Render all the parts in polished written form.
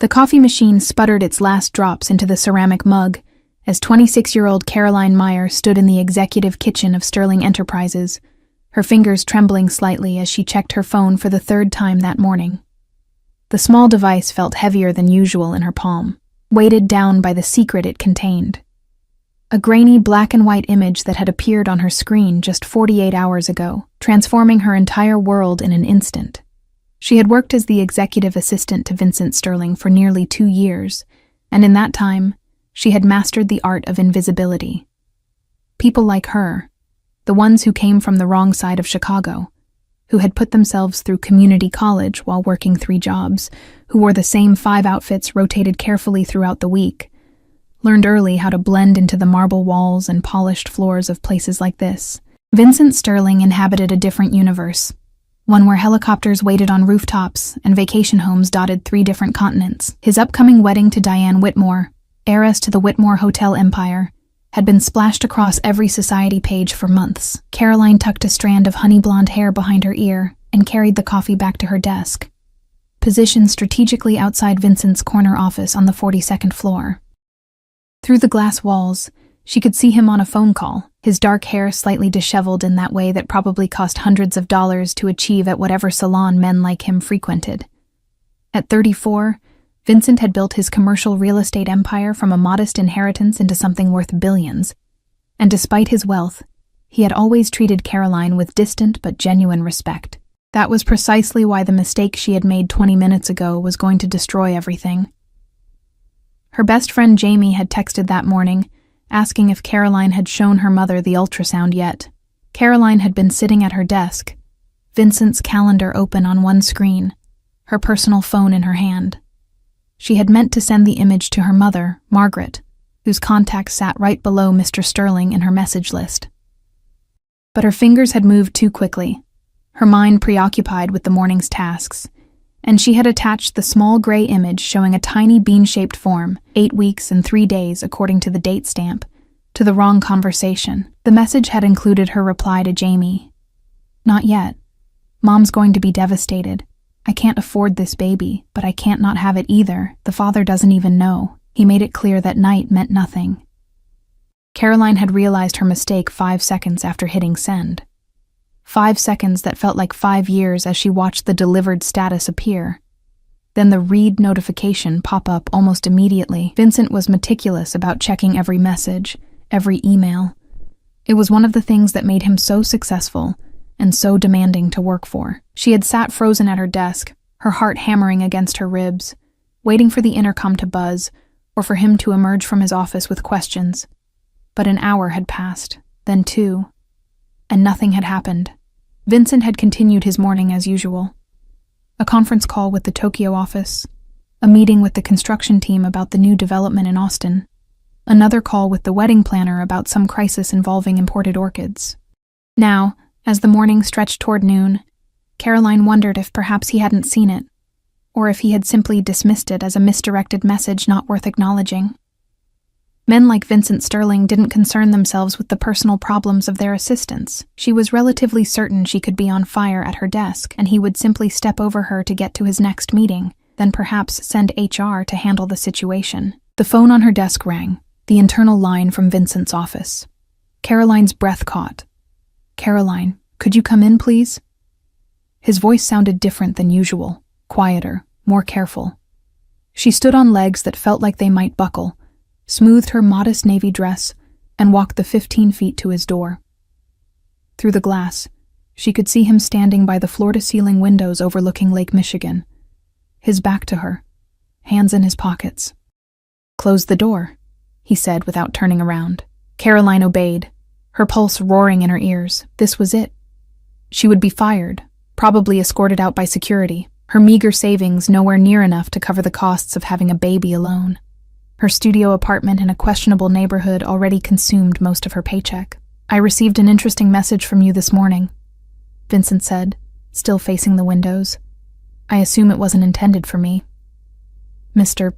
The coffee machine sputtered its last drops into the ceramic mug as 26-year-old Caroline Meyer stood in the executive kitchen of Sterling Enterprises, her fingers trembling slightly as she checked her phone for the third time that morning. The small device felt heavier than usual in her palm, weighted down by the secret it contained. A grainy black-and-white image that had appeared on her screen just 48 hours ago, transforming her entire world in an instant. She had worked as the executive assistant to Vincent Sterling for nearly 2 years, and in that time, she had mastered the art of invisibility. People like her, the ones who came from the wrong side of Chicago, who had put themselves through community college while working 3 jobs, who wore the same 5 outfits rotated carefully throughout the week, learned early how to blend into the marble walls and polished floors of places like this. Vincent Sterling inhabited a different universe, one where helicopters waited on rooftops and vacation homes dotted 3 different continents. His upcoming wedding to Diane Whitmore, heiress to the Whitmore Hotel empire, had been splashed across every society page for months. Caroline tucked a strand of honey blonde hair behind her ear and carried the coffee back to her desk, positioned strategically outside Vincent's corner office on the 42nd floor. Through the glass walls, she could see him on a phone call, his dark hair slightly disheveled in that way that probably cost hundreds of dollars to achieve at whatever salon men like him frequented. At 34, Vincent had built his commercial real estate empire from a modest inheritance into something worth billions, and despite his wealth, he had always treated Caroline with distant but genuine respect. That was precisely why the mistake she had made 20 minutes ago was going to destroy everything. Her best friend Jamie had texted that morning, asking if Caroline had shown her mother the ultrasound yet. Caroline had been sitting at her desk, Vincent's calendar open on one screen, her personal phone in her hand. She had meant to send the image to her mother, Margaret, whose contact sat right below Mr. Sterling in her message list. But her fingers had moved too quickly, her mind preoccupied with the morning's tasks, and she had attached the small gray image showing a tiny bean-shaped form, 8 weeks and 3 days according to the date stamp, to the wrong conversation. The message had included her reply to Jamie. "Not yet. Mom's going to be devastated. I can't afford this baby, but I can't not have it either. The father doesn't even know. He made it clear that night meant nothing." Caroline had realized her mistake 5 seconds after hitting send. 5 seconds that felt like 5 years as she watched the delivered status appear. Then the read notification pop up almost immediately. Vincent was meticulous about checking every message, every email. It was one of the things that made him so successful and so demanding to work for. She had sat frozen at her desk, her heart hammering against her ribs, waiting for the intercom to buzz or for him to emerge from his office with questions. But an hour had passed, then 2, and nothing had happened. Vincent had continued his morning as usual. A conference call with the Tokyo office, a meeting with the construction team about the new development in Austin, another call with the wedding planner about some crisis involving imported orchids. Now, as the morning stretched toward noon, Caroline wondered if perhaps he hadn't seen it, or if he had simply dismissed it as a misdirected message not worth acknowledging. Men like Vincent Sterling didn't concern themselves with the personal problems of their assistants. She was relatively certain she could be on fire at her desk, and he would simply step over her to get to his next meeting, then perhaps send HR to handle the situation. The phone on her desk rang, the internal line from Vincent's office. Caroline's breath caught. "Caroline, could you come in, please?" His voice sounded different than usual, quieter, more careful. She stood on legs that felt like they might buckle, smoothed her modest navy dress, and walked the 15 feet to his door. Through the glass, she could see him standing by the floor-to-ceiling windows overlooking Lake Michigan, his back to her, hands in his pockets. "Close the door," he said without turning around. Caroline obeyed, her pulse roaring in her ears. This was it. She would be fired, probably escorted out by security, her meager savings nowhere near enough to cover the costs of having a baby alone. Her studio apartment in a questionable neighborhood already consumed most of her paycheck. "I received an interesting message from you this morning," Vincent said, still facing the windows. "I assume it wasn't intended for me." "Mr.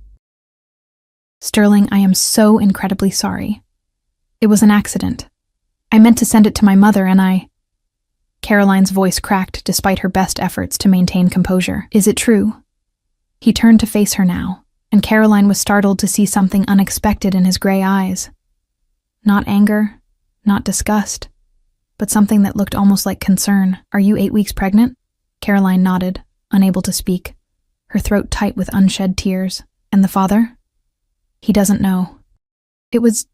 Sterling, I am so incredibly sorry. It was an accident. I meant to send it to my mother and I—" Caroline's voice cracked despite her best efforts to maintain composure. "Is it true?" He turned to face her now, and Caroline was startled to see something unexpected in his gray eyes. Not anger, not disgust, but something that looked almost like concern. "Are you 8 weeks pregnant?" Caroline nodded, unable to speak, her throat tight with unshed tears. "And the father?" "He doesn't know. It was—"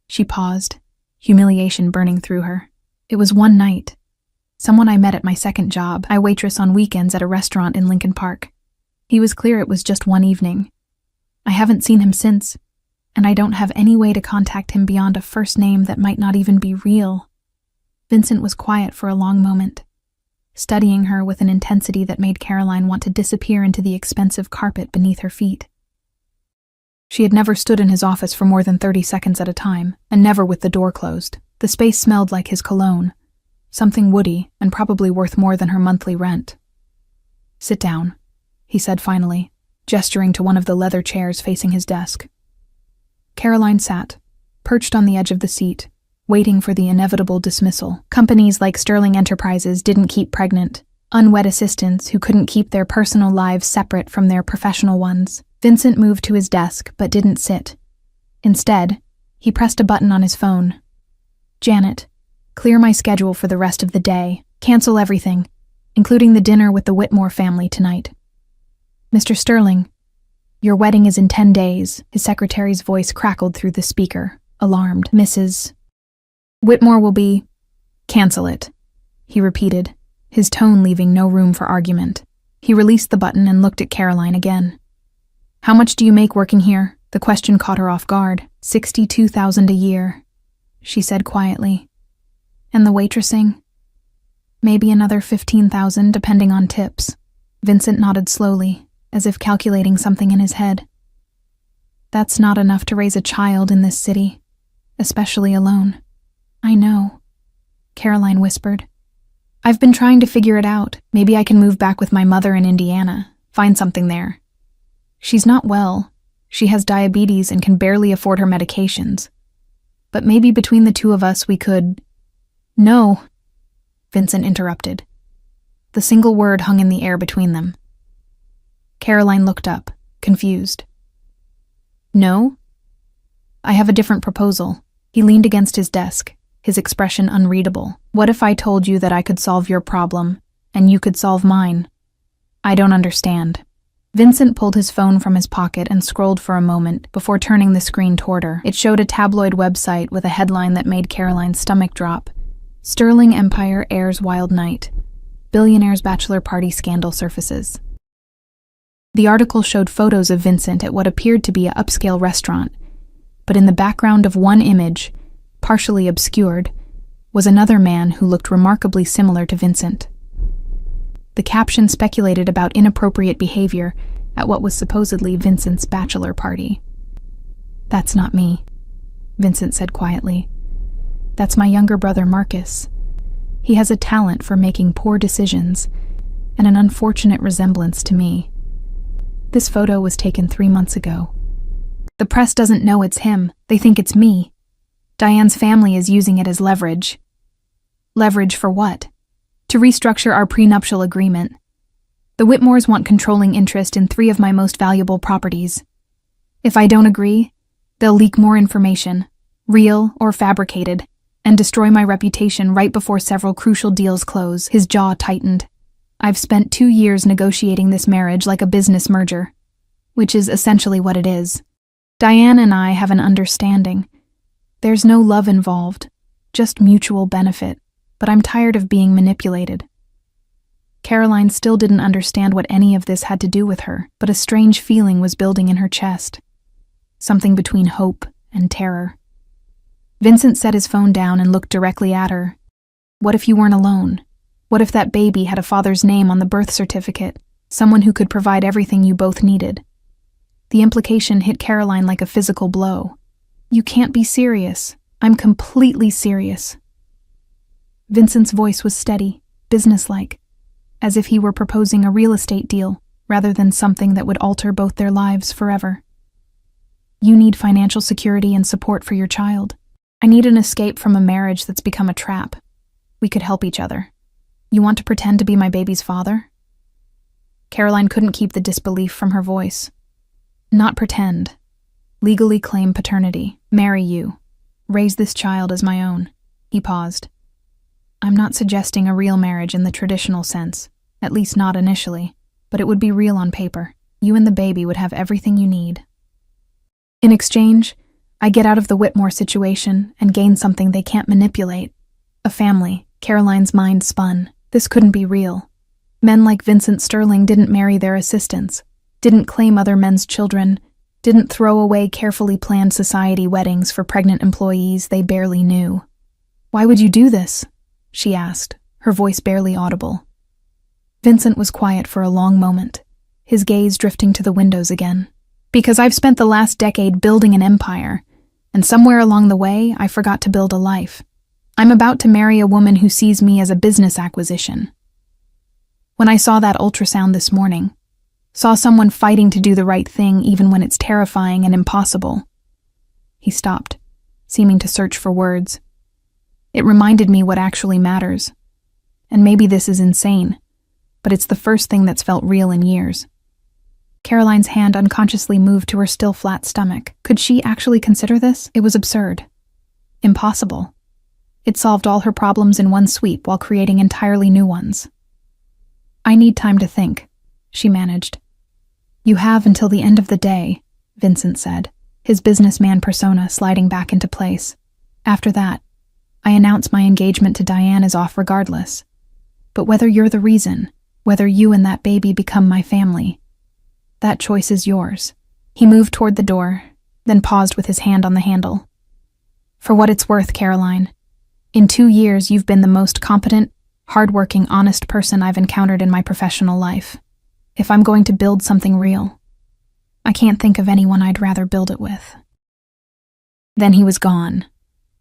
She paused, humiliation burning through her. "It was one night. Someone I met at my second job. I waitress on weekends at a restaurant in Lincoln Park. He was clear it was just one evening. I haven't seen him since, and I don't have any way to contact him beyond a first name that might not even be real." Vincent was quiet for a long moment, studying her with an intensity that made Caroline want to disappear into the expensive carpet beneath her feet. She had never stood in his office for more than 30 seconds at a time, and never with the door closed. The space smelled like his cologne, something woody and probably worth more than her monthly rent. "Sit down," he said finally, gesturing to one of the leather chairs facing his desk. Caroline sat, perched on the edge of the seat, waiting for the inevitable dismissal. Companies like Sterling Enterprises didn't keep pregnant, unwed assistants who couldn't keep their personal lives separate from their professional ones. Vincent moved to his desk but didn't sit. Instead, he pressed a button on his phone. "Janet, clear my schedule for the rest of the day. Cancel everything, including the dinner with the Whitmore family tonight." "Mr. Sterling, your wedding is in 10 days. His secretary's voice crackled through the speaker, alarmed. "Mrs. Whitmore will be—" "Cancel it," he repeated, his tone leaving no room for argument. He released the button and looked at Caroline again. "How much do you make working here?" The question caught her off guard. $62,000 a year, she said quietly. "And the waitressing?" "Maybe another 15,000 depending on tips." Vincent nodded slowly, as if calculating something in his head. "That's not enough to raise a child in this city, especially alone." "I know," Caroline whispered. "I've been trying to figure it out. Maybe I can move back with my mother in Indiana, find something there. She's not well. She has diabetes and can barely afford her medications. But maybe between the two of us we could—" "No," Vincent interrupted. The single word hung in the air between them. Caroline looked up, confused. "No? I have a different proposal." He leaned against his desk, his expression unreadable. "What if I told you that I could solve your problem, and you could solve mine?" "I don't understand." Vincent pulled his phone from his pocket and scrolled for a moment before turning the screen toward her. It showed a tabloid website with a headline that made Caroline's stomach drop. "Sterling Empire Heirs Wild Night. Billionaire's Bachelor Party Scandal Surfaces." The article showed photos of Vincent at what appeared to be an upscale restaurant, but in the background of one image, partially obscured, was another man who looked remarkably similar to Vincent. The caption speculated about inappropriate behavior at what was supposedly Vincent's bachelor party. "That's not me," Vincent said quietly. "That's my younger brother Marcus. He has a talent for making poor decisions and an unfortunate resemblance to me. This photo was taken 3 months ago. The press doesn't know it's him. They think it's me. Diane's family is using it as leverage." "Leverage for what?" "To restructure our prenuptial agreement. The Whitmores want controlling interest in 3 of my most valuable properties. If I don't agree, they'll leak more information, real or fabricated, and destroy my reputation right before several crucial deals close." His jaw tightened. "I've spent 2 years negotiating this marriage like a business merger, which is essentially what it is. Diane and I have an understanding. There's no love involved, just mutual benefit, but I'm tired of being manipulated." Caroline still didn't understand what any of this had to do with her, but a strange feeling was building in her chest, something between hope and terror. Vincent set his phone down and looked directly at her. "What if you weren't alone? What if that baby had a father's name on the birth certificate, someone who could provide everything you both needed?" The implication hit Caroline like a physical blow. "You can't be serious. I'm completely serious." Vincent's voice was steady, businesslike, as if he were proposing a real estate deal rather than something that would alter both their lives forever. "You need financial security and support for your child. I need an escape from a marriage that's become a trap. We could help each other. You want to pretend to be my baby's father?" Caroline couldn't keep the disbelief from her voice. Not pretend. Legally claim paternity. Marry you. Raise this child as my own. He paused. I'm not suggesting a real marriage in the traditional sense, at least not initially, but it would be real on paper. You and the baby would have everything you need. In exchange, I get out of the Whitmore situation and gain something they can't manipulate. A family. Caroline's mind spun. This couldn't be real. Men like Vincent Sterling didn't marry their assistants, didn't claim other men's children, didn't throw away carefully planned society weddings for pregnant employees they barely knew. Why would you do this? She asked, her voice barely audible. Vincent was quiet for a long moment, his gaze drifting to the windows again. Because I've spent the last decade building an empire, and somewhere along the way I forgot to build a life. I'm about to marry a woman who sees me as a business acquisition. When I saw that ultrasound this morning, saw someone fighting to do the right thing even when it's terrifying and impossible. He stopped, seeming to search for words. It reminded me what actually matters. And maybe this is insane, but it's the first thing that's felt real in years. Caroline's hand unconsciously moved to her still flat stomach. Could she actually consider this? It was absurd. Impossible. It solved all her problems in one sweep while creating entirely new ones. I need time to think, she managed. You have until the end of the day, Vincent said, his businessman persona sliding back into place. After that, I announce my engagement to Diane is off regardless. But whether you're the reason, whether you and that baby become my family, that choice is yours. He moved toward the door, then paused with his hand on the handle. For what it's worth, Caroline, in 2 years you've been the most competent, hardworking, honest person I've encountered in my professional life. If I'm going to build something real, I can't think of anyone I'd rather build it with. Then he was gone,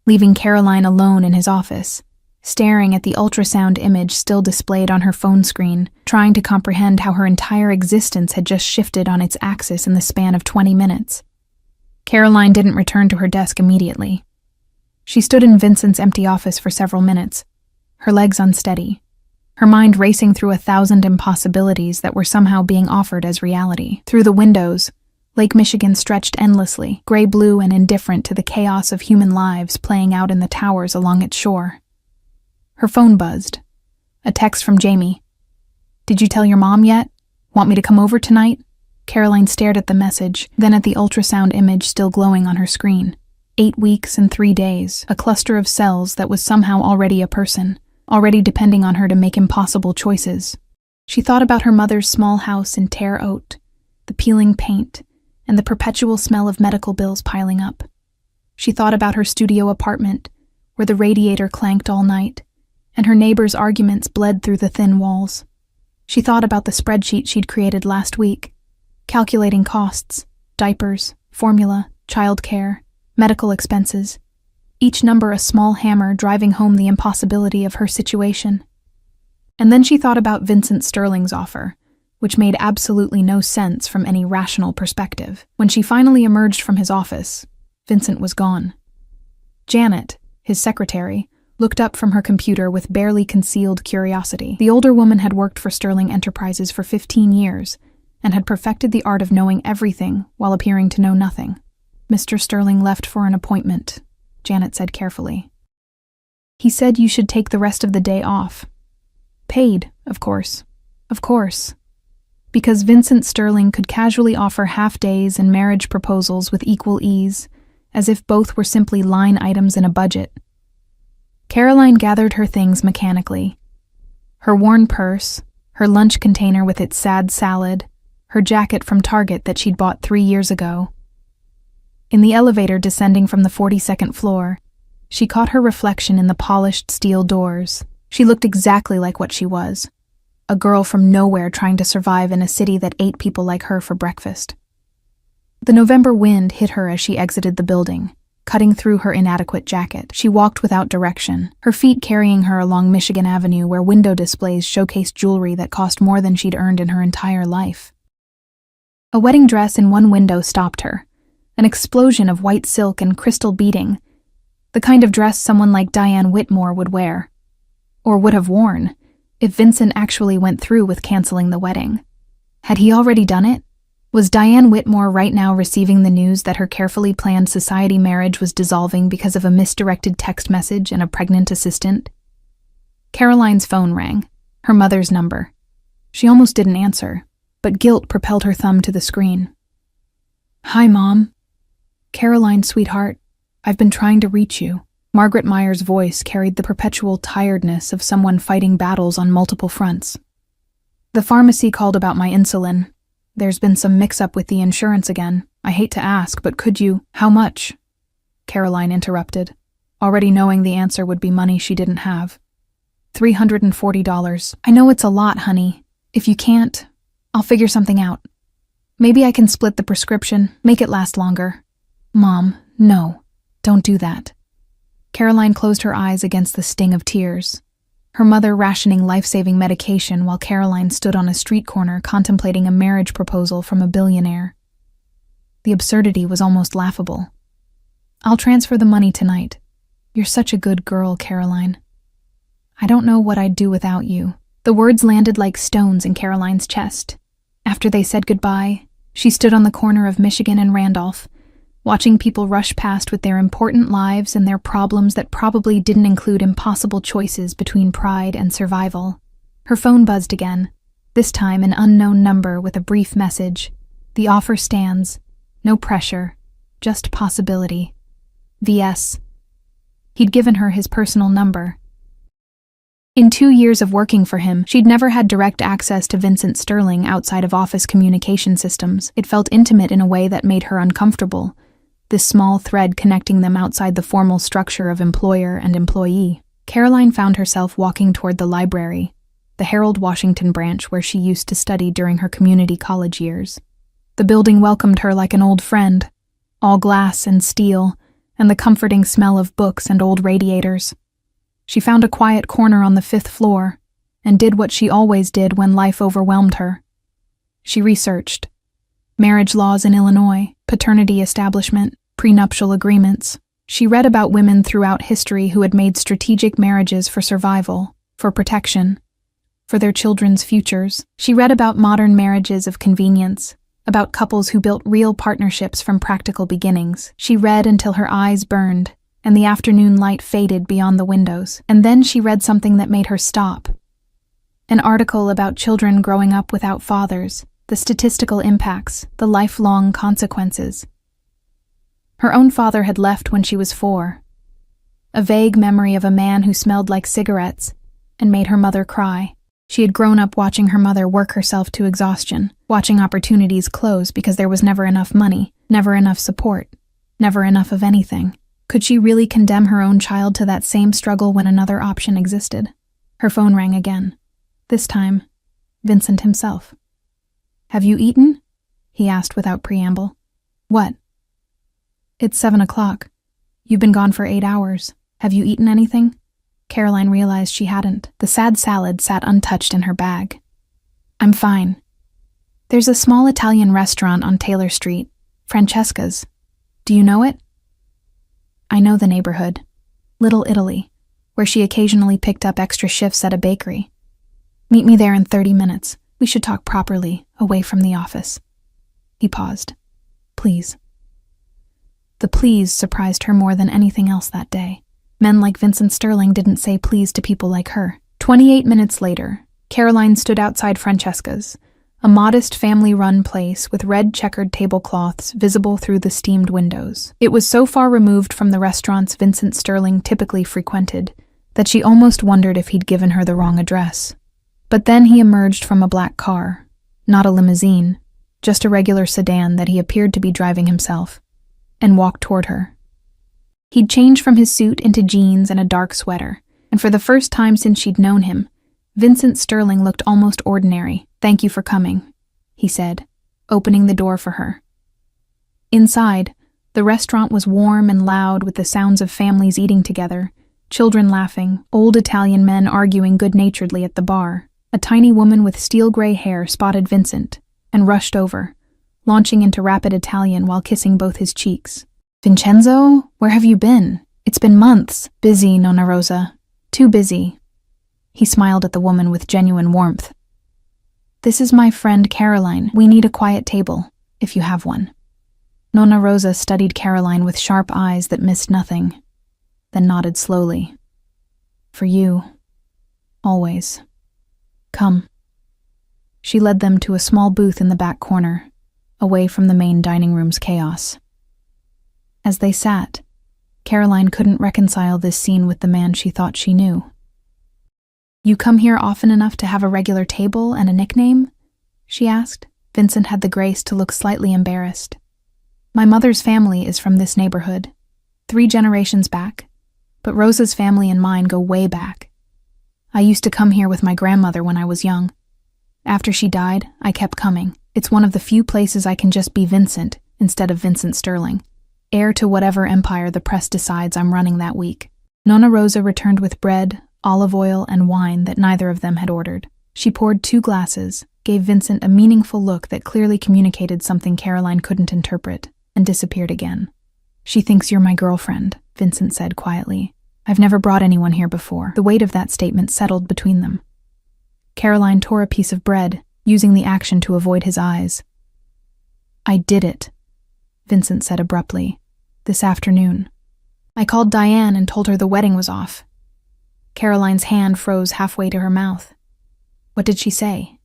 leaving Caroline alone in his office, staring at the ultrasound image still displayed on her phone screen, trying to comprehend how her entire existence had just shifted on its axis in the span of 20 minutes. Caroline didn't return to her desk immediately. She stood in Vincent's empty office for several minutes, her legs unsteady, her mind racing through 1,000 impossibilities that were somehow being offered as reality. Through the windows, Lake Michigan stretched endlessly, gray-blue and indifferent to the chaos of human lives playing out in the towers along its shore. Her phone buzzed. A text from Jamie. Did you tell your mom yet? Want me to come over tonight? Caroline stared at the message, then at the ultrasound image still glowing on her screen. 8 weeks and 3 days, a cluster of cells that was somehow already a person, already depending on her to make impossible choices. She thought about her mother's small house in Terre Haute, the peeling paint, and the perpetual smell of medical bills piling up. She thought about her studio apartment, where the radiator clanked all night, and her neighbors' arguments bled through the thin walls. She thought about the spreadsheet she'd created last week, calculating costs, diapers, formula, childcare, medical expenses, each number a small hammer driving home the impossibility of her situation. And then she thought about Vincent Sterling's offer, which made absolutely no sense from any rational perspective. When she finally emerged from his office, Vincent was gone. Janet, his secretary, looked up from her computer with barely concealed curiosity. The older woman had worked for Sterling Enterprises for 15 years and had perfected the art of knowing everything while appearing to know nothing. Mr. Sterling left for an appointment, Janet said carefully. He said you should take the rest of the day off. Paid, of course. Of course. Because Vincent Sterling could casually offer half-days and marriage proposals with equal ease, as if both were simply line items in a budget. Caroline gathered her things mechanically. Her worn purse, her lunch container with its sad salad, her jacket from Target that she'd bought 3 years ago. In the elevator descending from the 42nd floor, she caught her reflection in the polished steel doors. She looked exactly like what she was, a girl from nowhere trying to survive in a city that ate people like her for breakfast. The November wind hit her as she exited the building, cutting through her inadequate jacket. She walked without direction, her feet carrying her along Michigan Avenue where window displays showcased jewelry that cost more than she'd earned in her entire life. A wedding dress in one window stopped her, an explosion of white silk and crystal beading, the kind of dress someone like Diane Whitmore would wear, or would have worn, if Vincent actually went through with canceling the wedding. Had he already done it? Was Diane Whitmore right now receiving the news that her carefully planned society marriage was dissolving because of a misdirected text message and a pregnant assistant? Caroline's phone rang, her mother's number. She almost didn't answer, but guilt propelled her thumb to the screen. "Hi, Mom." "Caroline, sweetheart, I've been trying to reach you." Margaret Meyer's voice carried the perpetual tiredness of someone fighting battles on multiple fronts. "The pharmacy called about my insulin. There's been some mix-up with the insurance again. I hate to ask, but could you—" "How much?" Caroline interrupted, already knowing the answer would be money she didn't have. $340. "I know it's a lot, honey. If you can't, I'll figure something out. Maybe I can split the prescription, make it last longer." "Mom, no, don't do that." Caroline closed her eyes against the sting of tears. Her mother rationing life-saving medication while Caroline stood on a street corner contemplating a marriage proposal from a billionaire. The absurdity was almost laughable. "I'll transfer the money tonight. You're such a good girl, Caroline. I don't know what I'd do without you." The words landed like stones in Caroline's chest. After they said goodbye, she stood on the corner of Michigan and Randolph, watching people rush past with their important lives and their problems that probably didn't include impossible choices between pride and survival. Her phone buzzed again, this time an unknown number with a brief message. "The offer stands. No pressure. Just possibility. V.S." He'd given her his personal number. In 2 years of working for him, she'd never had direct access to Vincent Sterling outside of office communication systems. It felt intimate in a way that made her uncomfortable, this small thread connecting them outside the formal structure of employer and employee. Caroline found herself walking toward the library, the Harold Washington branch where she used to study during her community college years. The building welcomed her like an old friend, all glass and steel, and the comforting smell of books and old radiators. She found a quiet corner on the 5th floor and did what she always did when life overwhelmed her. She researched marriage laws in Illinois, paternity establishment, prenuptial agreements. She read about women throughout history who had made strategic marriages for survival, for protection, for their children's futures. She read about modern marriages of convenience, about couples who built real partnerships from practical beginnings. She read until her eyes burned and the afternoon light faded beyond the windows. And then she read something that made her stop. An article about children growing up without fathers, the statistical impacts, the lifelong consequences. Her own father had left when she was 4. A vague memory of a man who smelled like cigarettes and made her mother cry. She had grown up watching her mother work herself to exhaustion, watching opportunities close because there was never enough money, never enough support, never enough of anything. Could she really condemn her own child to that same struggle when another option existed? Her phone rang again. This time, Vincent himself. "Have you eaten?" he asked without preamble. "What?" "It's 7 o'clock. You've been gone for 8 hours. Have you eaten anything?" Caroline realized she hadn't. The sad salad sat untouched in her bag. "I'm fine. There's a small Italian restaurant on Taylor Street, Francesca's. Do you know it?" "I know the neighborhood. Little Italy, where she occasionally picked up extra shifts at a bakery. Meet me there in 30 minutes. We should talk properly, away from the office." He paused. "Please." The please surprised her more than anything else that day. Men like Vincent Sterling didn't say please to people like her. 28 minutes later, Caroline stood outside Francesca's, a modest family-run place with red checkered tablecloths visible through the steamed windows. It was so far removed from the restaurants Vincent Sterling typically frequented that she almost wondered if he'd given her the wrong address. But then he emerged from a black car, not a limousine, just a regular sedan that he appeared to be driving himself, and walked toward her. He'd changed from his suit into jeans and a dark sweater, and for the first time since she'd known him, Vincent Sterling looked almost ordinary. "Thank you for coming," he said, opening the door for her. Inside, the restaurant was warm and loud with the sounds of families eating together, children laughing, old Italian men arguing good-naturedly at the bar. A tiny woman with steel-gray hair spotted Vincent and rushed over, launching into rapid Italian while kissing both his cheeks. "Vincenzo, where have you been? It's been months." "Busy, Nonna Rosa. Too busy." He smiled at the woman with genuine warmth. "This is my friend Caroline. We need a quiet table." if you have one. Nonna Rosa studied Caroline with sharp eyes that missed nothing, then nodded slowly. For you, always. Come. She led them to a small booth in the back corner, away from the main dining room's chaos. As they sat, Caroline couldn't reconcile this scene with the man she thought she knew. You come here often enough to have a regular table and a nickname? She asked. Vincent had the grace to look slightly embarrassed. My mother's family is from this neighborhood, 3 generations back, but Rosa's family and mine go way back. I used to come here with my grandmother when I was young. After she died, I kept coming. It's one of the few places I can just be Vincent instead of Vincent Sterling, heir to whatever empire the press decides I'm running that week. Nonna Rosa returned with bread, olive oil, and wine that neither of them had ordered. She poured 2 glasses, gave Vincent a meaningful look that clearly communicated something Caroline couldn't interpret, and disappeared again. She thinks you're my girlfriend, Vincent said quietly. I've never brought anyone here before. The weight of that statement settled between them. Caroline tore a piece of bread, using the action to avoid his eyes. I did it, Vincent said abruptly. This afternoon. I called Diane and told her the wedding was off. Caroline's hand froze halfway to her mouth. What did she say?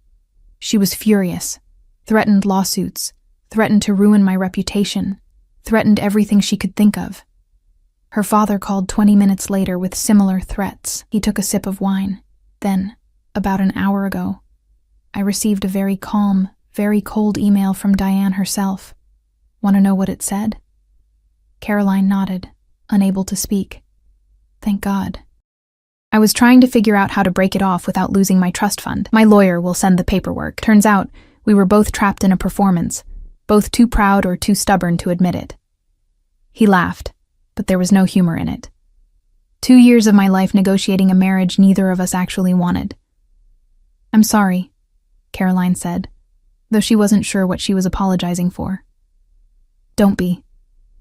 She was furious, threatened lawsuits, threatened to ruin my reputation, threatened everything she could think of. Her father called 20 minutes later with similar threats. He took a sip of wine. Then, about an hour ago, I received a very calm, very cold email from Diane herself. Want to know what it said? Caroline nodded, unable to speak. Thank God. I was trying to figure out how to break it off without losing my trust fund. My lawyer will send the paperwork. Turns out, we were both trapped in a performance, both too proud or too stubborn to admit it. He laughed, but there was no humor in it. 2 years of my life negotiating a marriage neither of us actually wanted. I'm sorry, Caroline said, though she wasn't sure what she was apologizing for. Don't be.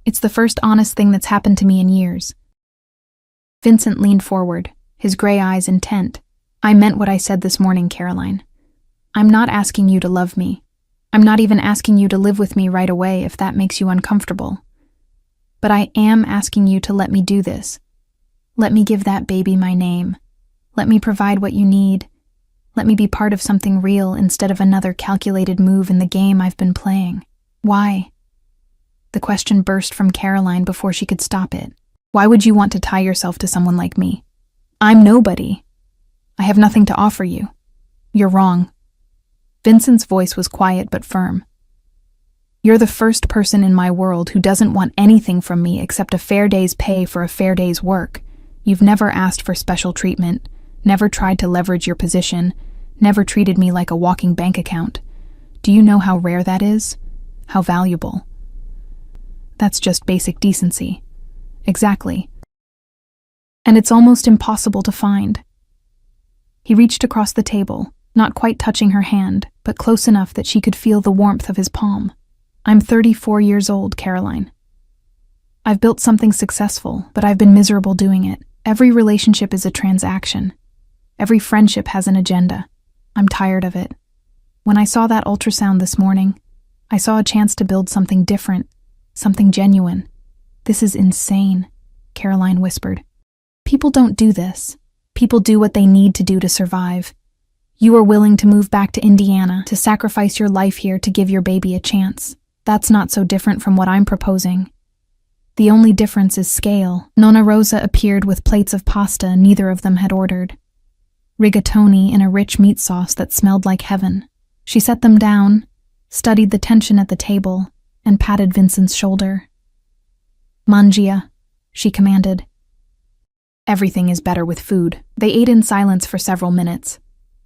It's the first honest thing that's happened to me in years. Vincent leaned forward, his gray eyes intent. I meant what I said this morning, Caroline. I'm not asking you to love me. I'm not even asking you to live with me right away if that makes you uncomfortable. But I am asking you to let me do this. Let me give that baby my name. Let me provide what you need. Let me be part of something real instead of another calculated move in the game I've been playing. Why? The question burst from Caroline before she could stop it. Why would you want to tie yourself to someone like me? I'm nobody. I have nothing to offer you. You're wrong. Vincent's voice was quiet but firm. You're the first person in my world who doesn't want anything from me except a fair day's pay for a fair day's work. You've never asked for special treatment, never tried to leverage your position, never treated me like a walking bank account. Do you know how rare that is? How valuable? That's just basic decency. Exactly. And it's almost impossible to find. He reached across the table, not quite touching her hand, but close enough that she could feel the warmth of his palm. I'm 34 years old, Caroline. I've built something successful, but I've been miserable doing it. Every relationship is a transaction. Every friendship has an agenda. I'm tired of it. When I saw that ultrasound this morning, I saw a chance to build something different, something genuine. This is insane, Caroline whispered. People don't do this. People do what they need to do to survive. You are willing to move back to Indiana, to sacrifice your life here to give your baby a chance. That's not so different from what I'm proposing. The only difference is scale. Nonna Rosa appeared with plates of pasta neither of them had ordered. Rigatoni in a rich meat sauce that smelled like heaven. She set them down, studied the tension at the table, and patted Vincent's shoulder. Mangia, she commanded. Everything is better with food. They ate in silence for several minutes.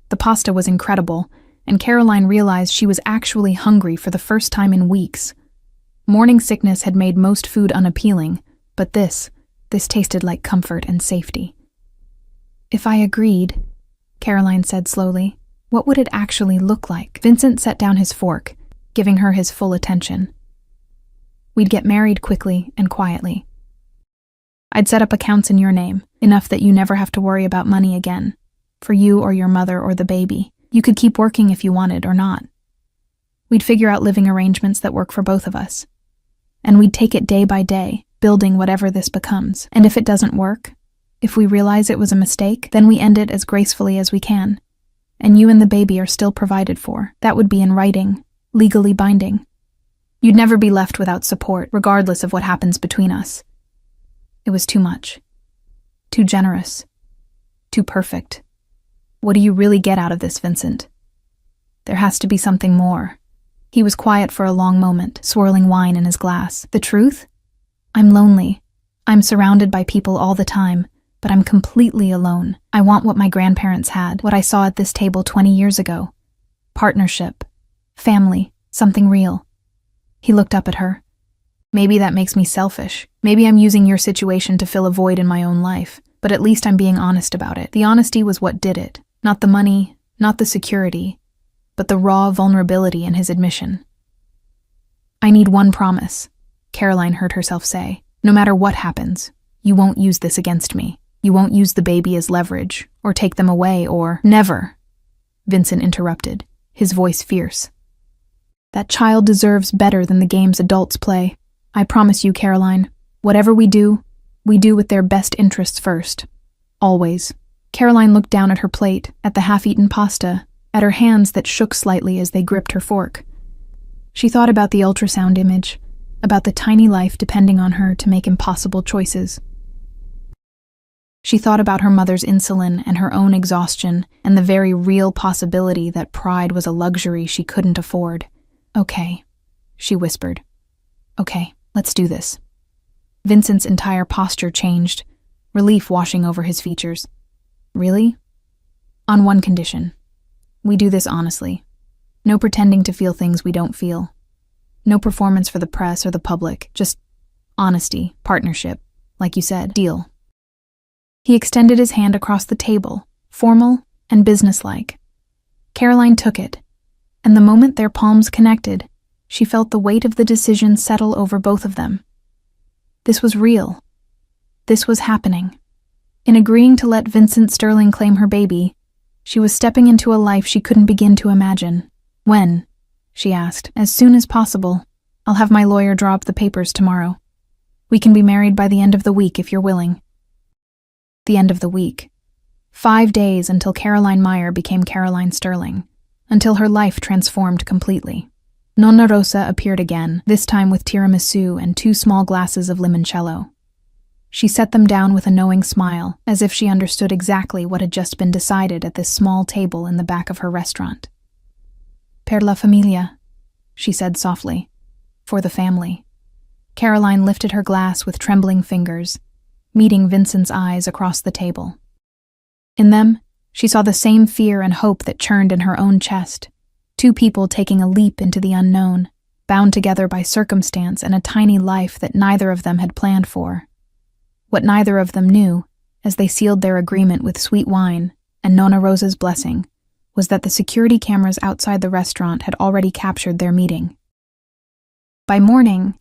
The pasta was incredible, and Caroline realized she was actually hungry for the first time in weeks. Morning sickness had made most food unappealing, but this tasted like comfort and safety. If I agreed, Caroline said slowly, what would it actually look like? Vincent set down his fork, giving her his full attention. We'd get married quickly and quietly. I'd set up accounts in your name, enough that you never have to worry about money again, for you or your mother or the baby. You could keep working if you wanted or not. We'd figure out living arrangements that work for both of us. And we'd take it day by day, building whatever this becomes. And if it doesn't work, if we realize it was a mistake, then we end it as gracefully as we can. And you and the baby are still provided for. That would be in writing, legally binding. You'd never be left without support, regardless of what happens between us. It was too much. Too generous. Too perfect. What do you really get out of this, Vincent? There has to be something more. He was quiet for a long moment, swirling wine in his glass. The truth? I'm lonely. I'm surrounded by people all the time, but I'm completely alone. I want what my grandparents had, what I saw at this table 20 years ago. Partnership. Family. Something real. He looked up at her. Maybe that makes me selfish. Maybe I'm using your situation to fill a void in my own life, but at least I'm being honest about it. The honesty was what did it. Not the money, not the security, but the raw vulnerability in his admission. I need one promise, Caroline heard herself say. No matter what happens, you won't use this against me. You won't use the baby as leverage, or take them away, or— Never, Vincent interrupted, his voice fierce. That child deserves better than the games adults play. I promise you, Caroline, whatever we do with their best interests first. Always. Caroline looked down at her plate, at the half-eaten pasta, at her hands that shook slightly as they gripped her fork. She thought about the ultrasound image, about the tiny life depending on her to make impossible choices. She thought about her mother's insulin and her own exhaustion and the very real possibility that pride was a luxury she couldn't afford. Okay, she whispered. Okay, let's do this. Vincent's entire posture changed, relief washing over his features. Really? On one condition. We do this honestly. No pretending to feel things we don't feel. No performance for the press or the public, just honesty, partnership, like you said, deal. He extended his hand across the table, formal and businesslike. Caroline took it, and the moment their palms connected, she felt the weight of the decision settle over both of them. This was real. This was happening. In agreeing to let Vincent Sterling claim her baby, she was stepping into a life she couldn't begin to imagine. When? She asked. As soon as possible. I'll have my lawyer draw up the papers tomorrow. We can be married by the end of the week if you're willing. The end of the week. 5 days until Caroline Meyer became Caroline Sterling. Until her life transformed completely. Nonna Rosa appeared again, this time with tiramisu and 2 small glasses of limoncello. She set them down with a knowing smile, as if she understood exactly what had just been decided at this small table in the back of her restaurant. Per la familia, she said softly. For the family. Caroline lifted her glass with trembling fingers, meeting Vincent's eyes across the table. In them, she saw the same fear and hope that churned in her own chest. 2 people taking a leap into the unknown, bound together by circumstance and a tiny life that neither of them had planned for. What neither of them knew, as they sealed their agreement with sweet wine and Nonna Rosa's blessing, was that the security cameras outside the restaurant had already captured their meeting. By morning,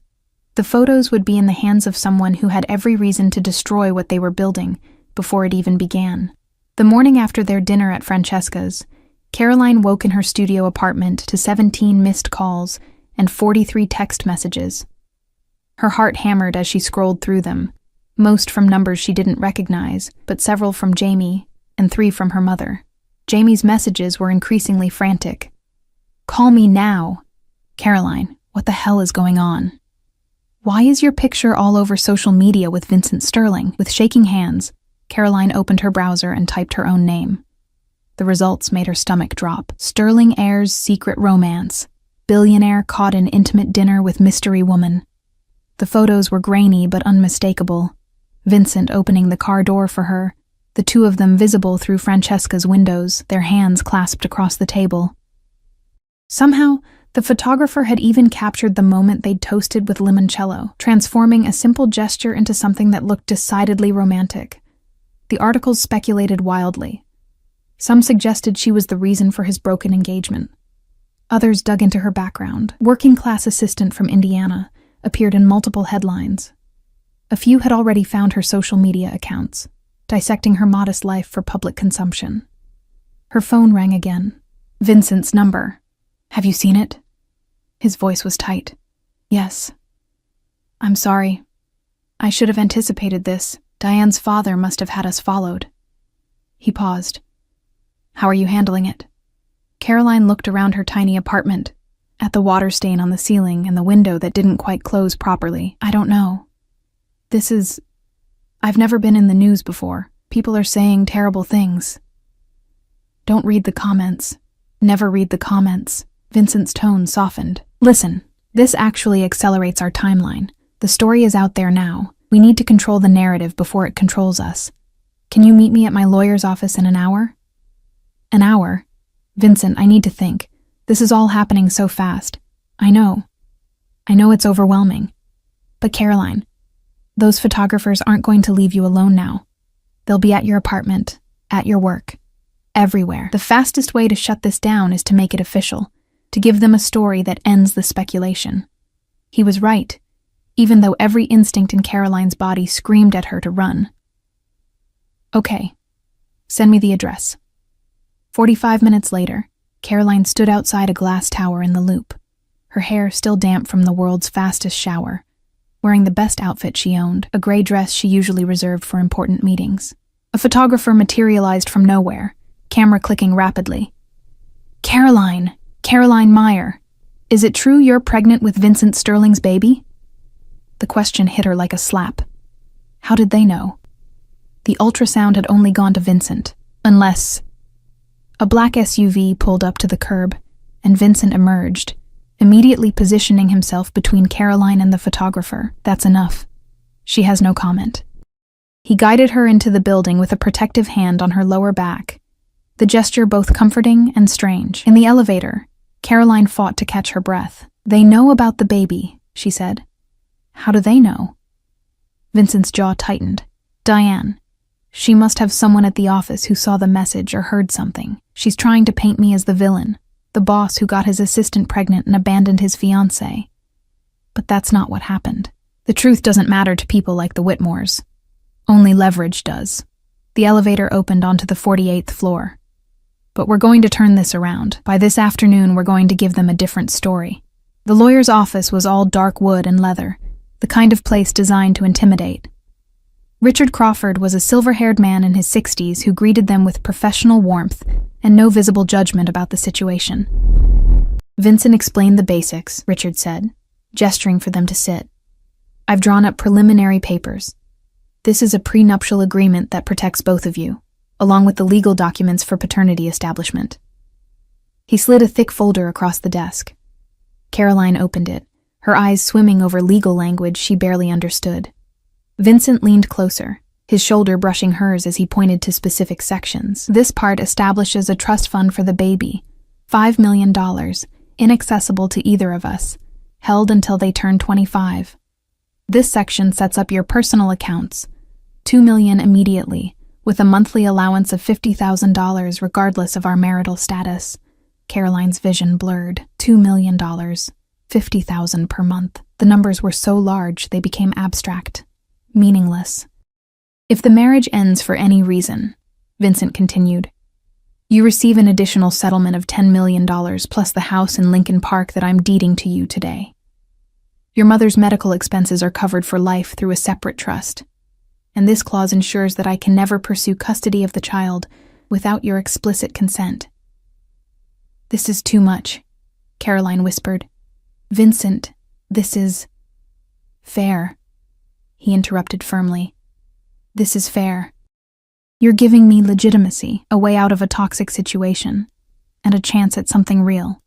the photos would be in the hands of someone who had every reason to destroy what they were building before it even began. The morning after their dinner at Francesca's, Caroline woke in her studio apartment to 17 missed calls and 43 text messages. Her heart hammered as she scrolled through them, most from numbers she didn't recognize, but several from Jamie and 3 from her mother. Jamie's messages were increasingly frantic. Call me now. Caroline, what the hell is going on? Why is your picture all over social media with Vincent Sterling? With shaking hands, Caroline opened her browser and typed her own name. The results made her stomach drop. Sterling Heir's secret romance. Billionaire caught in intimate dinner with mystery woman. The photos were grainy but unmistakable. Vincent opening the car door for her, the 2 of them visible through Francesca's windows, their hands clasped across the table. Somehow, the photographer had even captured the moment they'd toasted with limoncello, transforming a simple gesture into something that looked decidedly romantic. The articles speculated wildly. Some suggested she was the reason for his broken engagement. Others dug into her background. Working-class assistant from Indiana appeared in multiple headlines. A few had already found her social media accounts, dissecting her modest life for public consumption. Her phone rang again. Vincent's number. Have you seen it? His voice was tight. Yes. I'm sorry. I should have anticipated this. Diane's father must have had us followed. He paused. How are you handling it? Caroline looked around her tiny apartment, at the water stain on the ceiling and the window that didn't quite close properly. I don't know. I've never been in the news before. People are saying terrible things. Don't read the comments. Never read the comments. Vincent's tone softened. Listen, this actually accelerates our timeline. The story is out there now. We need to control the narrative before it controls us. Can you meet me at my lawyer's office in an hour? An hour? Vincent, I need to think. This is all happening so fast. I know it's overwhelming. But Caroline, those photographers aren't going to leave you alone now. They'll be at your apartment, at your work, everywhere. The fastest way to shut this down is to make it official, to give them a story that ends the speculation. He was right, even though every instinct in Caroline's body screamed at her to run. Okay, send me the address. 45 minutes later, Caroline stood outside a glass tower in the Loop, her hair still damp from the world's fastest shower, wearing the best outfit she owned, a gray dress she usually reserved for important meetings. A photographer materialized from nowhere, camera clicking rapidly. Caroline Meyer, is it true you're pregnant with Vincent Sterling's baby? The question hit her like a slap. How did they know? The ultrasound had only gone to Vincent, unless... A black SUV pulled up to the curb, and Vincent emerged, immediately positioning himself between Caroline and the photographer. That's enough. She has no comment. He guided her into the building with a protective hand on her lower back, the gesture both comforting and strange. In the elevator, Caroline fought to catch her breath. They know about the baby, she said. How do they know? Vincent's jaw tightened. Diane. She must have someone at the office who saw the message or heard something. She's trying to paint me as the villain, the boss who got his assistant pregnant and abandoned his fiancée. But that's not what happened. The truth doesn't matter to people like the Whitmores. Only leverage does. The elevator opened onto the 48th floor. But we're going to turn this around. By this afternoon, we're going to give them a different story. The lawyer's office was all dark wood and leather, the kind of place designed to intimidate. Richard Crawford was a silver-haired man in his 60s who greeted them with professional warmth and no visible judgment about the situation. Vincent explained the basics, Richard said, gesturing for them to sit. I've drawn up preliminary papers. This is a prenuptial agreement that protects both of you, along with the legal documents for paternity establishment. He slid a thick folder across the desk. Caroline opened it, her eyes swimming over legal language she barely understood. Vincent leaned closer, his shoulder brushing hers as he pointed to specific sections. This part establishes a trust fund for the baby, $5 million, inaccessible to either of us, held until they turn 25. This section sets up your personal accounts, $2 million immediately, with a monthly allowance of $50,000 regardless of our marital status. Caroline's vision blurred. $2 million, $50,000 per month. The numbers were so large they became abstract, meaningless. If the marriage ends for any reason, Vincent continued, you receive an additional settlement of $10 million plus the house in Lincoln Park that I'm deeding to you today. Your mother's medical expenses are covered for life through a separate trust, and this clause ensures that I can never pursue custody of the child without your explicit consent. This is too much, Caroline whispered. Vincent, this is... fair. He interrupted firmly. This is fair. You're giving me legitimacy, a way out of a toxic situation, and a chance at something real.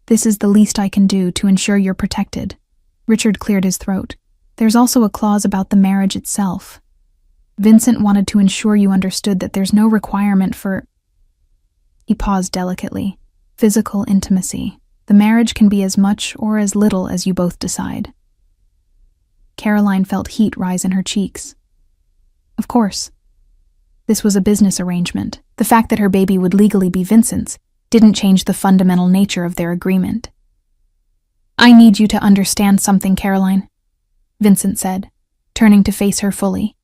This is the least I can do to ensure you're protected. Richard cleared his throat. There's also a clause about the marriage itself. Vincent wanted to ensure you understood that there's no requirement for... He paused delicately. Physical intimacy. The marriage can be as much or as little as you both decide. Caroline felt heat rise in her cheeks. Of course. This was a business arrangement. The fact that her baby would legally be Vincent's didn't change the fundamental nature of their agreement. I need you to understand something, Caroline, Vincent said, turning to face her fully.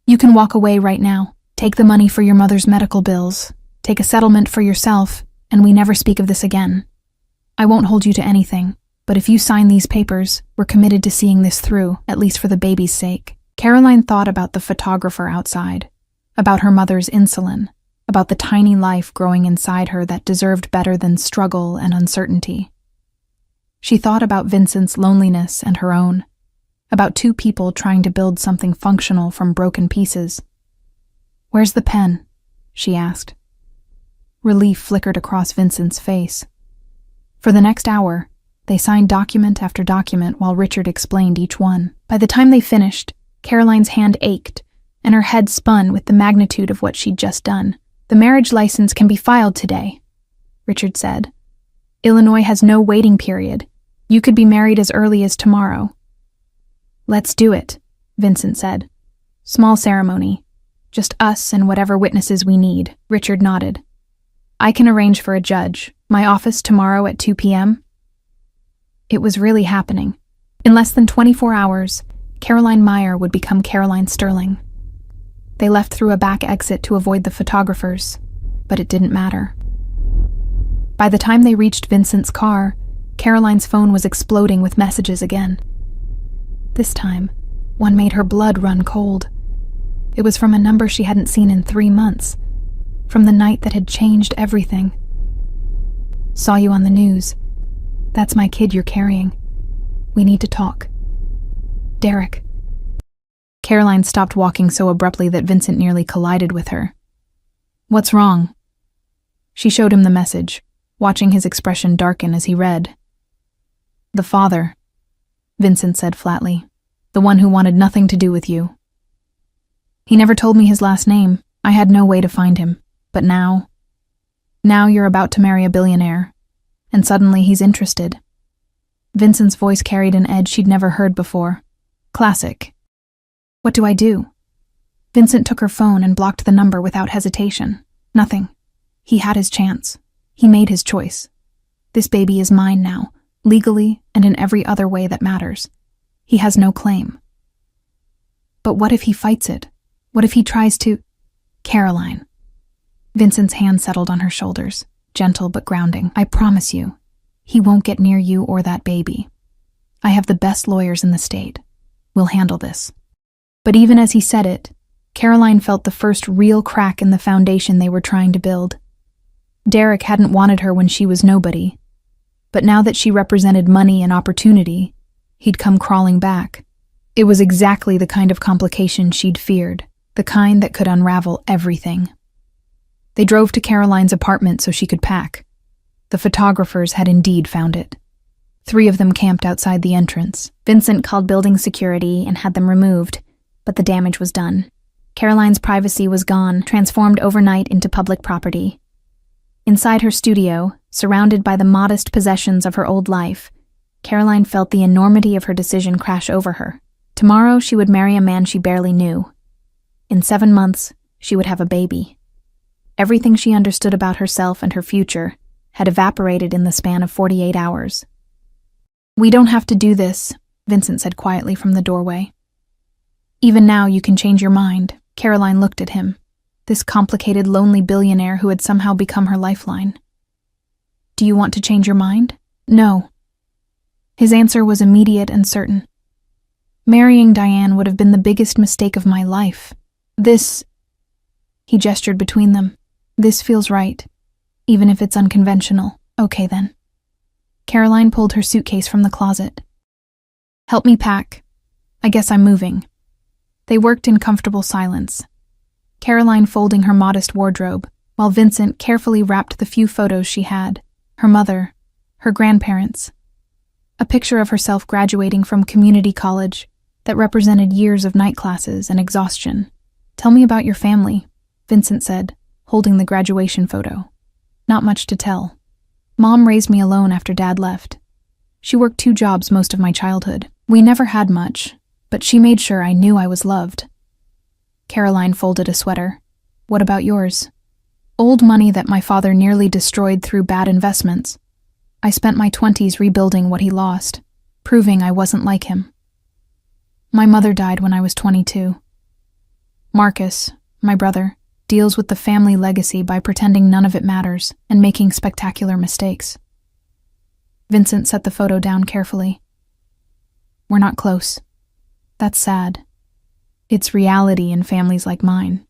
You can walk away right now. Take the money for your mother's medical bills. Take a settlement for yourself, and we never speak of this again. I won't hold you to anything. But if you sign these papers, we're committed to seeing this through, at least for the baby's sake. Caroline thought about the photographer outside, about her mother's insulin, about the tiny life growing inside her that deserved better than struggle and uncertainty. She thought about Vincent's loneliness and her own, about two people trying to build something functional from broken pieces. "Where's the pen?" she asked. Relief flickered across Vincent's face. For the next hour, they signed document after document while Richard explained each one. By the time they finished, Caroline's hand ached, and her head spun with the magnitude of what she'd just done. "The marriage license can be filed today," Richard said. "Illinois has no waiting period. You could be married as early as tomorrow." "Let's do it," Vincent said. "Small ceremony. Just us and whatever witnesses we need." Richard nodded. "I can arrange for a judge. My office tomorrow at 2 p.m. It was really happening. In less than 24 hours, Caroline Meyer would become Caroline Sterling. They left through a back exit to avoid the photographers, but it didn't matter. By the time they reached Vincent's car, Caroline's phone was exploding with messages again. This time, one made her blood run cold. It was from a number she hadn't seen in 3 months, from the night that had changed everything. "Saw you on the news. That's my kid you're carrying. We need to talk. Derek." Caroline stopped walking so abruptly that Vincent nearly collided with her. "What's wrong?" She showed him the message, watching his expression darken as he read. "The father," Vincent said flatly. "The one who wanted nothing to do with you. He never told me his last name. I had no way to find him. But now you're about to marry a billionaire, and suddenly he's interested." Vincent's voice carried an edge she'd never heard before. Classic. "What do I do?" Vincent took her phone and blocked the number without hesitation. Nothing. He had his chance. He made his choice. This baby is mine now, legally and in every other way that matters. He has no claim. But what if he fights it? What if he tries to— Caroline. Vincent's hand settled on her shoulders, gentle but grounding. "I promise you, he won't get near you or that baby. I have the best lawyers in the state. We'll handle this." But even as he said it, Caroline felt the first real crack in the foundation they were trying to build. Derek hadn't wanted her when she was nobody, but now that she represented money and opportunity, he'd come crawling back. It was exactly the kind of complication she'd feared, the kind that could unravel everything. They drove to Caroline's apartment so she could pack. The photographers had indeed found it. 3 of them camped outside the entrance. Vincent called building security and had them removed, but the damage was done. Caroline's privacy was gone, transformed overnight into public property. Inside her studio, surrounded by the modest possessions of her old life, Caroline felt the enormity of her decision crash over her. Tomorrow she would marry a man she barely knew. In 7 months, she would have a baby. Everything she understood about herself and her future had evaporated in the span of 48 hours. "We don't have to do this," Vincent said quietly from the doorway. "Even now you can change your mind." Caroline looked at him, this complicated, lonely billionaire who had somehow become her lifeline. "Do you want to change your mind?" "No." His answer was immediate and certain. "Marrying Diane would have been the biggest mistake of my life. This—" He gestured between them. "This feels right, even if it's unconventional." "Okay then." Caroline pulled her suitcase from the closet. "Help me pack. I guess I'm moving." They worked in comfortable silence, Caroline folding her modest wardrobe, while Vincent carefully wrapped the few photos she had, her mother, her grandparents, a picture of herself graduating from community college that represented years of night classes and exhaustion. "Tell me about your family," Vincent said, holding the graduation photo. "Not much to tell. Mom raised me alone after Dad left. She worked 2 jobs most of my childhood. We never had much, but she made sure I knew I was loved." Caroline folded a sweater. "What about yours?" "Old money that my father nearly destroyed through bad investments. I spent my 20s rebuilding what he lost, proving I wasn't like him. My mother died when I was 22. Marcus, my brother, deals with the family legacy by pretending none of it matters and making spectacular mistakes." Vincent set the photo down carefully. We're not close. That's sad. It's reality in families like mine.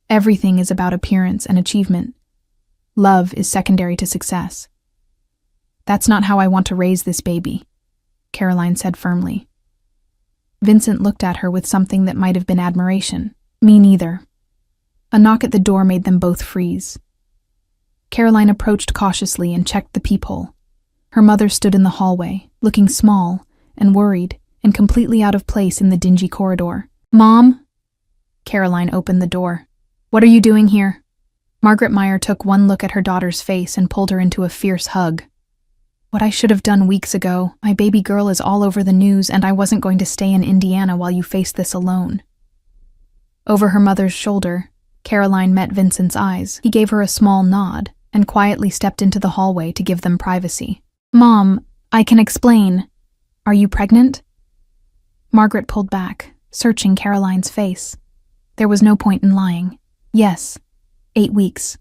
Everything is about appearance and achievement. Love is secondary to success. That's not how I want to raise this baby, Caroline said firmly. Vincent looked at her with something that might have been admiration. Me neither. A knock at the door made them both freeze. Caroline approached cautiously and checked the peephole. Her mother stood in the hallway, looking small and worried and completely out of place in the dingy corridor. Mom? Caroline opened the door. What are you doing here? Margaret Meyer took one look at her daughter's face and pulled her into a fierce hug. What I should have done weeks ago. My baby girl is all over the news, and I wasn't going to stay in Indiana while you face this alone. Over her mother's shoulder, Caroline met Vincent's eyes. He gave her a small nod and quietly stepped into the hallway to give them privacy. Mom, I can explain. Are you pregnant? Margaret pulled back, searching Caroline's face. There was no point in lying. Yes, 8 weeks.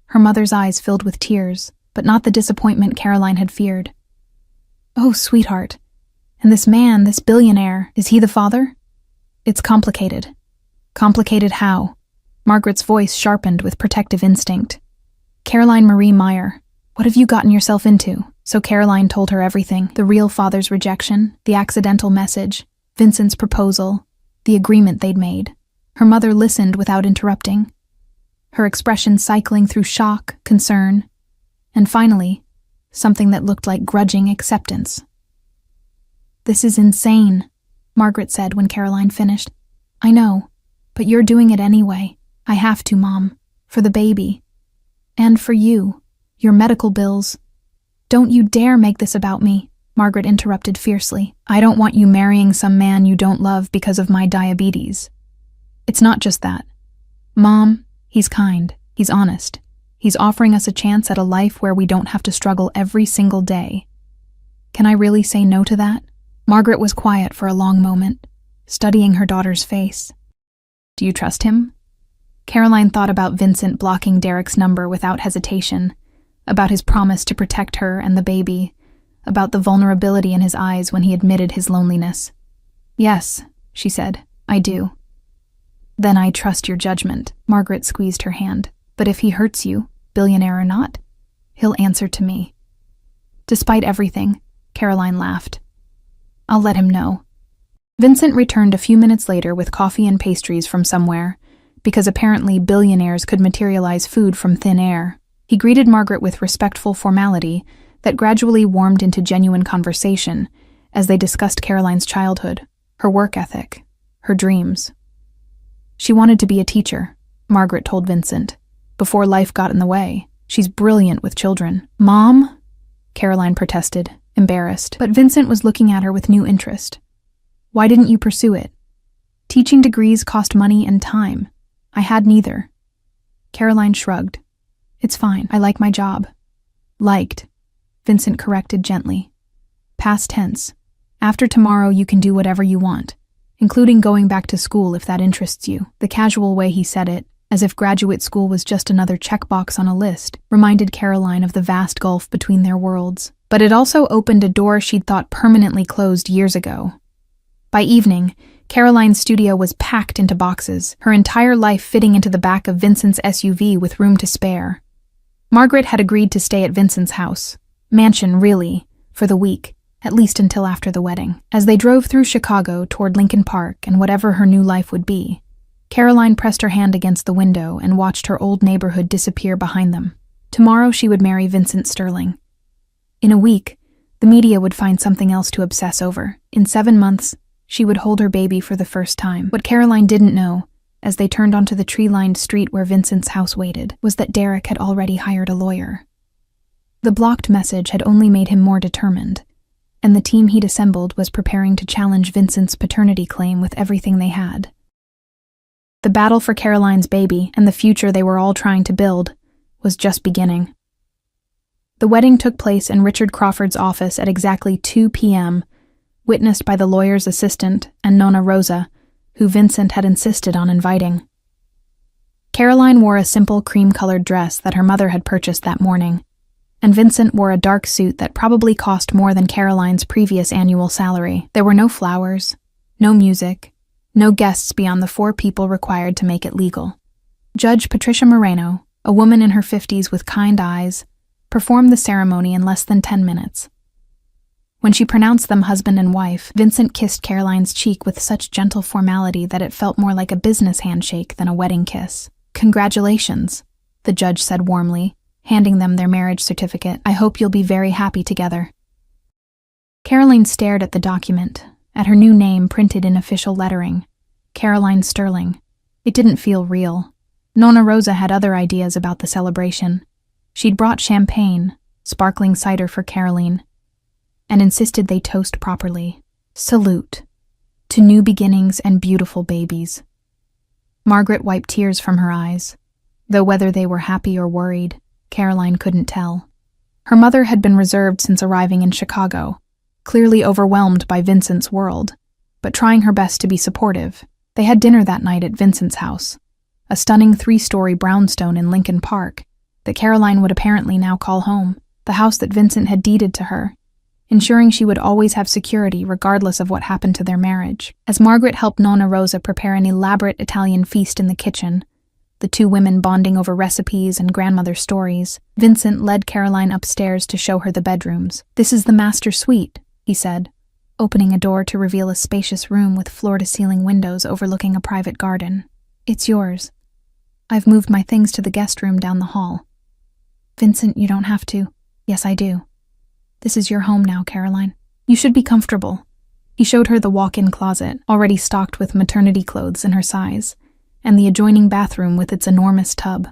Her mother's eyes filled with tears, but not the disappointment Caroline had feared. Oh, sweetheart. And this man, this billionaire, is he the father? It's complicated. Complicated how? Margaret's voice sharpened with protective instinct. Caroline Marie Meyer, what have you gotten yourself into? So Caroline told her everything, the real father's rejection, the accidental message, Vincent's proposal, the agreement they'd made. Her mother listened without interrupting, her expression cycling through shock, concern, and finally, something that looked like grudging acceptance. This is insane, Margaret said when Caroline finished. I know, but you're doing it anyway. I have to, Mom, for the baby. And for you, your medical bills. Don't you dare make this about me, Margaret interrupted fiercely. I don't want you marrying some man you don't love because of my diabetes. It's not just that. Mom, he's kind, he's honest. He's offering us a chance at a life where we don't have to struggle every single day. Can I really say no to that? Margaret was quiet for a long moment, studying her daughter's face. Do you trust him? Caroline thought about Vincent blocking Derek's number without hesitation, about his promise to protect her and the baby, about the vulnerability in his eyes when he admitted his loneliness. Yes, she said, I do. Then I trust your judgment. Margaret squeezed her hand. But if he hurts you, billionaire or not, he'll answer to me. Despite everything, Caroline laughed. I'll let him know. Vincent returned a few minutes later with coffee and pastries from somewhere, because apparently billionaires could materialize food from thin air. He greeted Margaret with respectful formality that gradually warmed into genuine conversation as they discussed Caroline's childhood, her work ethic, her dreams. She wanted to be a teacher, Margaret told Vincent, before life got in the way. She's brilliant with children. Mom? Caroline protested, embarrassed, but Vincent was looking at her with new interest. Why didn't you pursue it? Teaching degrees cost money and time. I had neither. Caroline shrugged. It's fine, I like my job. Liked, Vincent corrected gently. Past tense. After tomorrow you can do whatever you want, including going back to school if that interests you. The casual way he said it, as if graduate school was just another checkbox on a list, reminded Caroline of the vast gulf between their worlds. But it also opened a door she'd thought permanently closed years ago. By evening, Caroline's studio was packed into boxes, her entire life fitting into the back of Vincent's SUV with room to spare. Margaret had agreed to stay at Vincent's house, mansion really, for the week, at least until after the wedding. As they drove through Chicago toward Lincoln Park and whatever her new life would be, Caroline pressed her hand against the window and watched her old neighborhood disappear behind them. Tomorrow she would marry Vincent Sterling. In a week, the media would find something else to obsess over. In 7 months, she would hold her baby for the first time. What Caroline didn't know, as they turned onto the tree-lined street where Vincent's house waited, was that Derek had already hired a lawyer. The blocked message had only made him more determined, and the team he'd assembled was preparing to challenge Vincent's paternity claim with everything they had. The battle for Caroline's baby and the future they were all trying to build was just beginning. The wedding took place in Richard Crawford's office at exactly 2 p.m., witnessed by the lawyer's assistant and Nonna Rosa, who Vincent had insisted on inviting. Caroline wore a simple cream-colored dress that her mother had purchased that morning. and Vincent wore a dark suit that probably cost more than Caroline's previous annual salary. There were no flowers, no music, no guests beyond the 4 people required to make it legal. Judge Patricia Moreno, a woman in her 50s with kind eyes, performed the ceremony in less than 10 minutes. When she pronounced them husband and wife, Vincent kissed Caroline's cheek with such gentle formality that it felt more like a business handshake than a wedding kiss. "Congratulations," the judge said warmly, handing them their marriage certificate. "I hope you'll be very happy together." Caroline stared at the document, at her new name printed in official lettering, Caroline Sterling. It didn't feel real. Nonna Rosa had other ideas about the celebration. She'd brought champagne, sparkling cider for Caroline, and insisted they toast properly. Salute to new beginnings and beautiful babies. Margaret wiped tears from her eyes, though whether they were happy or worried, Caroline couldn't tell. Her mother had been reserved since arriving in Chicago, clearly overwhelmed by Vincent's world, but trying her best to be supportive. They had dinner that night at Vincent's house, a stunning 3-story brownstone in Lincoln Park that Caroline would apparently now call home, the house that Vincent had deeded to her, ensuring she would always have security regardless of what happened to their marriage. As Margaret helped Nonna Rosa prepare an elaborate Italian feast in the kitchen, the 2 women bonding over recipes and grandmother stories, Vincent led Caroline upstairs to show her the bedrooms. "This is the master suite," he said, opening a door to reveal a spacious room with floor-to-ceiling windows overlooking a private garden. "It's yours. I've moved my things to the guest room down the hall." "Vincent, you don't have to." "Yes, I do. This is your home now, Caroline. You should be comfortable." He showed her the walk-in closet, already stocked with maternity clothes in her size, and the adjoining bathroom with its enormous tub.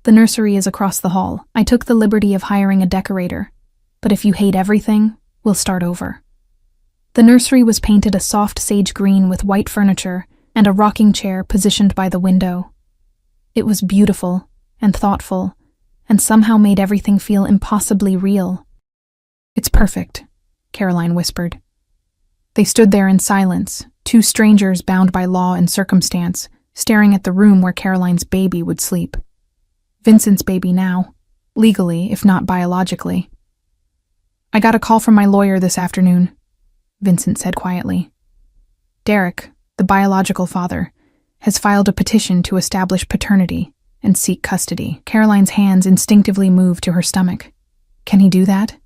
"The nursery is across the hall. I took the liberty of hiring a decorator, but if you hate everything, we'll start over." The nursery was painted a soft sage green with white furniture and a rocking chair positioned by the window. It was beautiful and thoughtful, and somehow made everything feel impossibly real. "It's perfect," Caroline whispered. They stood there in silence, 2 strangers bound by law and circumstance, staring at the room where Caroline's baby would sleep. Vincent's baby now, legally, if not biologically. "I got a call from my lawyer this afternoon," Vincent said quietly. "Derek, the biological father, has filed a petition to establish paternity and seek custody." Caroline's hands instinctively moved to her stomach. "Can he do that?"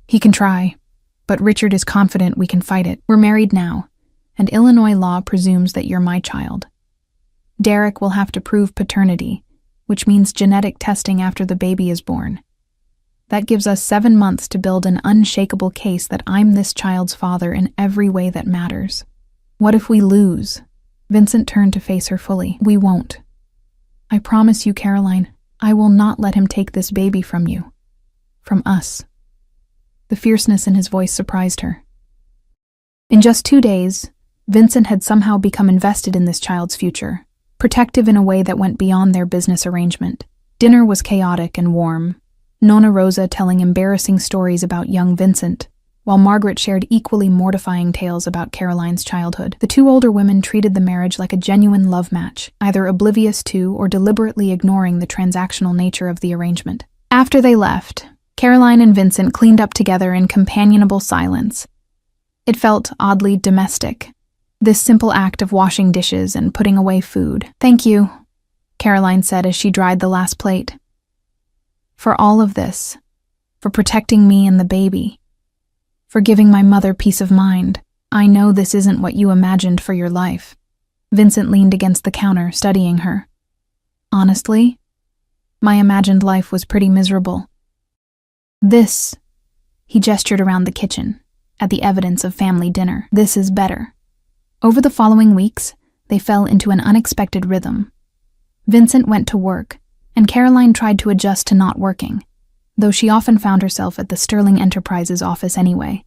"He can try, but Richard is confident we can fight it. We're married now, and Illinois law presumes that you're my child. Derek will have to prove paternity, which means genetic testing after the baby is born. That gives us 7 months to build an unshakable case that I'm this child's father in every way that matters. What if we lose?" Vincent turned to face her fully. "We won't. I promise you, Caroline, I will not let him take this baby from you. From us." The fierceness in his voice surprised her. In just 2 days, Vincent had somehow become invested in this child's future, protective in a way that went beyond their business arrangement. Dinner was chaotic and warm, Nonna Rosa telling embarrassing stories about young Vincent, while Margaret shared equally mortifying tales about Caroline's childhood. The 2 older women treated the marriage like a genuine love match, either oblivious to or deliberately ignoring the transactional nature of the arrangement. After they left, Caroline and Vincent cleaned up together in companionable silence. It felt oddly domestic, this simple act of washing dishes and putting away food. "Thank you," Caroline said as she dried the last plate. "For all of this, for protecting me and the baby, for giving my mother peace of mind. I know this isn't what you imagined for your life." Vincent leaned against the counter, studying her. "Honestly, my imagined life was pretty miserable. This," he gestured around the kitchen, at the evidence of family dinner, "this is better." Over the following weeks, they fell into an unexpected rhythm. Vincent went to work, and Caroline tried to adjust to not working, though she often found herself at the Sterling Enterprises office anyway,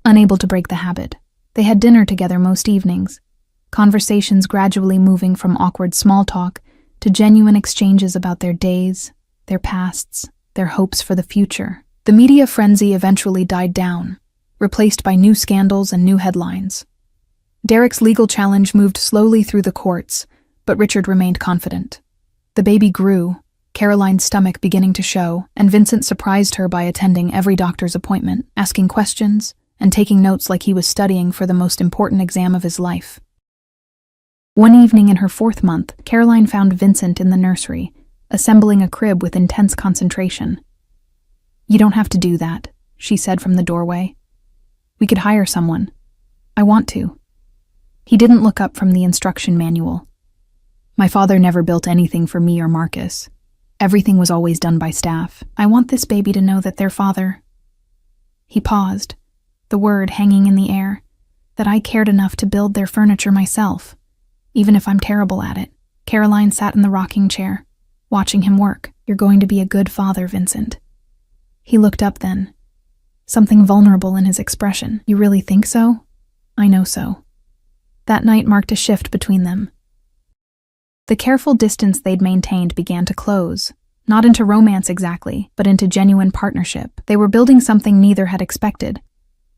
unable to break the habit. They had dinner together most evenings, conversations gradually moving from awkward small talk to genuine exchanges about their days, their pasts, their hopes for the future. The media frenzy eventually died down, replaced by new scandals and new headlines. Derek's legal challenge moved slowly through the courts, but Richard remained confident. The baby grew, Caroline's stomach beginning to show, and Vincent surprised her by attending every doctor's appointment, asking questions, and taking notes like he was studying for the most important exam of his life. One evening in her 4th month, Caroline found Vincent in the nursery, assembling a crib with intense concentration. "You don't have to do that," she said from the doorway. "We could hire someone. I want to." He didn't look up from the instruction manual. "My father never built anything for me or Marcus. Everything was always done by staff. I want this baby to know that their father—" He paused, the word hanging in the air, "that I cared enough to build their furniture myself, even if I'm terrible at it." Caroline sat in the rocking chair, watching him work. "You're going to be a good father, Vincent." He looked up then, something vulnerable in his expression. "You really think so?" "I know so." That night marked a shift between them. The careful distance they'd maintained began to close, not into romance exactly, but into genuine partnership. They were building something neither had expected.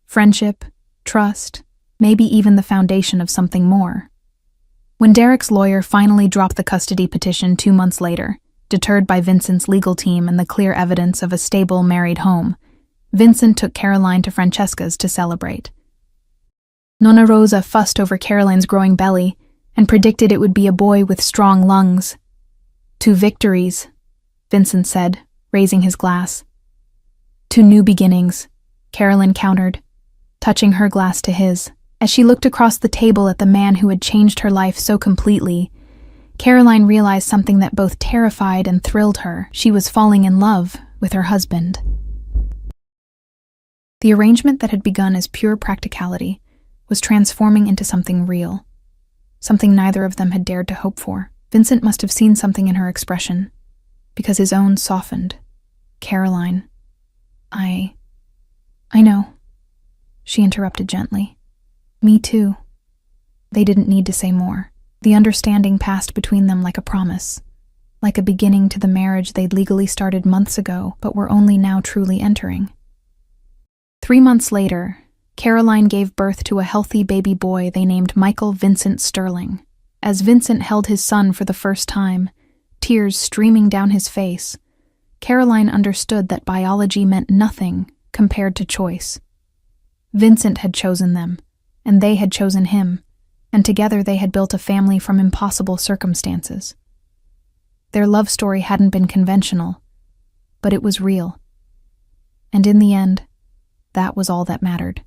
Friendship, trust, maybe even the foundation of something more. When Derek's lawyer finally dropped the custody petition 2 months later, deterred by Vincent's legal team and the clear evidence of a stable married home, Vincent took Caroline to Francesca's to celebrate. Nonna Rosa fussed over Caroline's growing belly and predicted it would be a boy with strong lungs. "To victories," Vincent said, raising his glass. "To new beginnings," Caroline countered, touching her glass to his. As she looked across the table at the man who had changed her life so completely, Caroline realized something that both terrified and thrilled her. She was falling in love with her husband. The arrangement that had begun as pure practicality was transforming into something real, something neither of them had dared to hope for. Vincent must have seen something in her expression, because his own softened. "Caroline, I know," she interrupted gently. "Me too." They didn't need to say more. The understanding passed between them like a promise, like a beginning to the marriage they'd legally started months ago, but were only now truly entering. 3 months later, Caroline gave birth to a healthy baby boy they named Michael Vincent Sterling. As Vincent held his son for the first time, tears streaming down his face, Caroline understood that biology meant nothing compared to choice. Vincent had chosen them, and they had chosen him, and together they had built a family from impossible circumstances. Their love story hadn't been conventional, but it was real. And in the end, that was all that mattered.